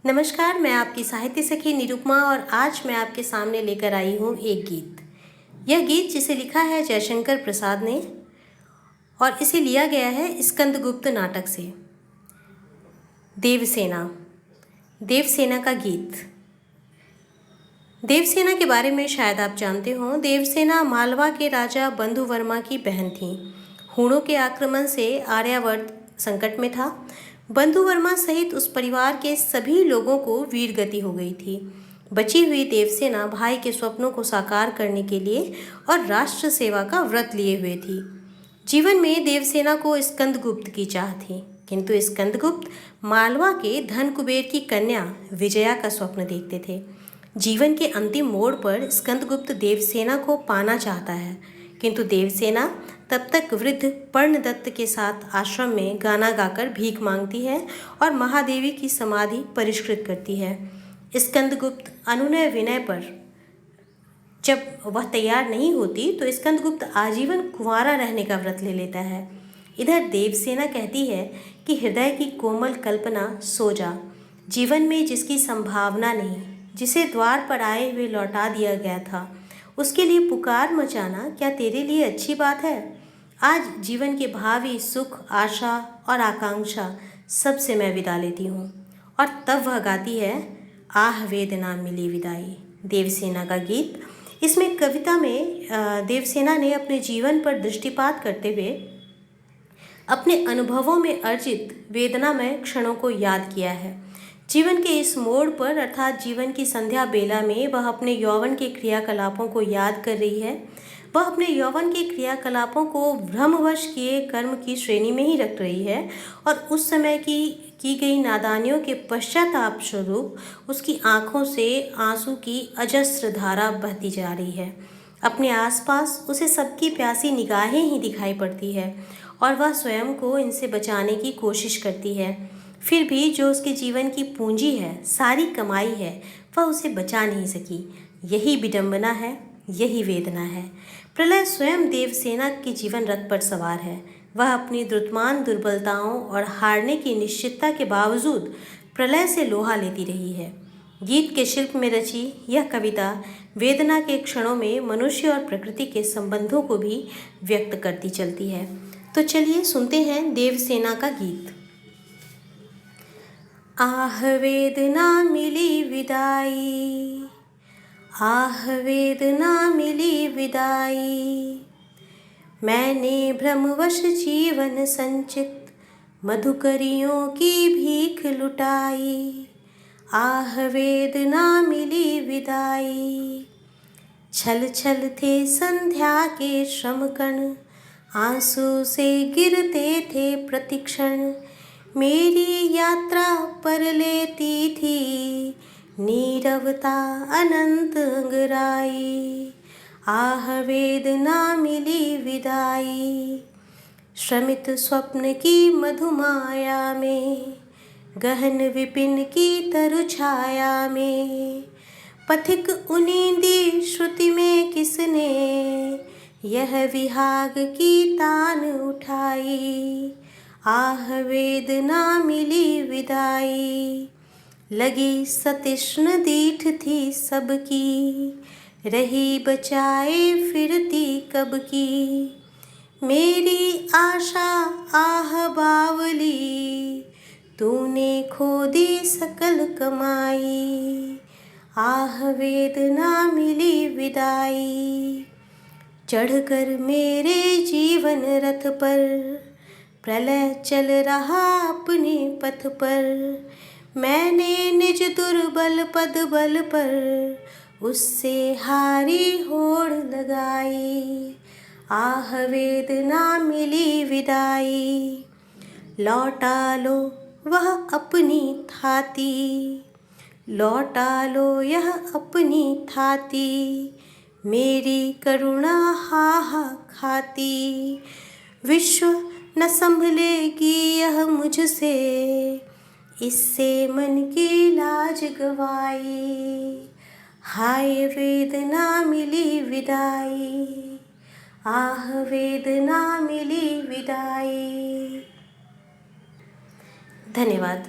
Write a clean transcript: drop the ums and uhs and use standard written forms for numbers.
नमस्कार, मैं आपकी साहित्य सखी निरुपमा और आज मैं आपके सामने लेकर आई हूँ एक गीत। यह गीत जिसे लिखा है जयशंकर प्रसाद ने और इसे लिया गया है स्कंदगुप्त नाटक से। देवसेना। देवसेना का गीत। देवसेना के बारे में शायद आप जानते हो। देवसेना मालवा के राजा बंधुवर्मा की बहन थी। हूणों के आक्रमण से आर्यावर्त संकट में था। बंधुवर्मा सहित उस परिवार के सभी लोगों को वीरगति हो गई थी। बची हुई देवसेना भाई के स्वप्नों को साकार करने के लिए और राष्ट्र सेवा का व्रत लिए हुए थी। जीवन में देवसेना को स्कंदगुप्त की चाह थी, किंतु स्कंदगुप्त मालवा के धन कुबेर की कन्या विजया का स्वप्न देखते थे। जीवन के अंतिम मोड़ पर स्कंदगुप्त देवसेना को पाना चाहता है, किंतु देवसेना तब तक वृद्ध पर्णदत्त के साथ आश्रम में गाना गाकर भीख मांगती है और महादेवी की समाधि परिष्कृत करती है। स्कंदगुप्त अनुनय विनय पर जब वह तैयार नहीं होती तो स्कंदगुप्त आजीवन कुंवारा रहने का व्रत ले लेता है। इधर देवसेना कहती है कि हृदय की कोमल कल्पना सो जा, जीवन में जिसकी संभावना नहीं, जिसे द्वार पर आए हुए लौटा दिया गया था, उसके लिए पुकार मचाना क्या तेरे लिए अच्छी बात है? आज जीवन के भावी सुख, आशा और आकांक्षा सबसे मैं विदा लेती हूँ। और तब वह गाती है, आह वेदना मिली विदाई। देवसेना का गीत। इसमें कविता में देवसेना ने अपने जीवन पर दृष्टिपात करते हुए अपने अनुभवों में अर्जित वेदनामय क्षणों को याद किया है। जीवन के इस मोड़ पर अर्थात जीवन की संध्या बेला में वह अपने यौवन के क्रियाकलापों को याद कर रही है। वह अपने यौवन के क्रियाकलापों को भ्रमवश किए कर्म की श्रेणी में ही रख रही है और उस समय की गई नादानियों के पश्चाताप स्वरूप उसकी आंखों से आंसू की अजस्र धारा बहती जा रही है। अपने आसपास उसे सबकी प्यासी निगाहें ही दिखाई पड़ती है और वह स्वयं को इनसे बचाने की कोशिश करती है। फिर भी जो उसके जीवन की पूंजी है, सारी कमाई है, वह उसे बचा नहीं सकी। यही विडंबना है, यही वेदना है। प्रलय स्वयं देवसेना के जीवन रथ पर सवार है। वह अपनी द्रुतमान दुर्बलताओं और हारने की निश्चितता के बावजूद प्रलय से लोहा लेती रही है। गीत के शिल्प में रची यह कविता वेदना के क्षणों में मनुष्य और प्रकृति के संबंधों को भी व्यक्त करती चलती है। तो चलिए सुनते हैं देवसेना का गीत। आह वेदना मिली विदाई, आह वेदना मिली विदाई, मैंने भ्रमवश जीवन संचित मधुकरियों की भीख लुटाई। आह वेदना मिली विदाई, छल छल थे संध्या के श्रमकण, आंसू से गिरते थे प्रतिक्षण। मेरी यात्रा पर लेती थी नीरवता अनंत अंगराई। आह वेदना मिली विदाई, श्रमित स्वप्न की मधुमाया में, गहन विपिन की तरु छाया में, पथिक उनींदी श्रुति में किसने यह विहाग की तान उठाई। आह वेदना मिली विदाई, लगी सतृष्ण दीठ थी सबकी, रही बचाए फिरती कब की। मेरी आशा आह बावली, तूने खो दी सकल कमाई। आह वेदना मिली विदाई, चढ़कर मेरे जीवन रथ पर, प्रलय चल रहा अपने पथ पर। मैंने निज दुर्बल पद बल पर उससे हारी होड़ लगाई। आह वेदना मिली विदाई, लौटा लो वह अपनी थाती, लौटा लो यह अपनी थाती, मेरी करुणा हा खाती। विश्व न संभलेगी यह मुझसे, इससे मन की लाज गवाई। हाय वेदना मिली विदाई, आह वेदना मिली विदाई। धन्यवाद।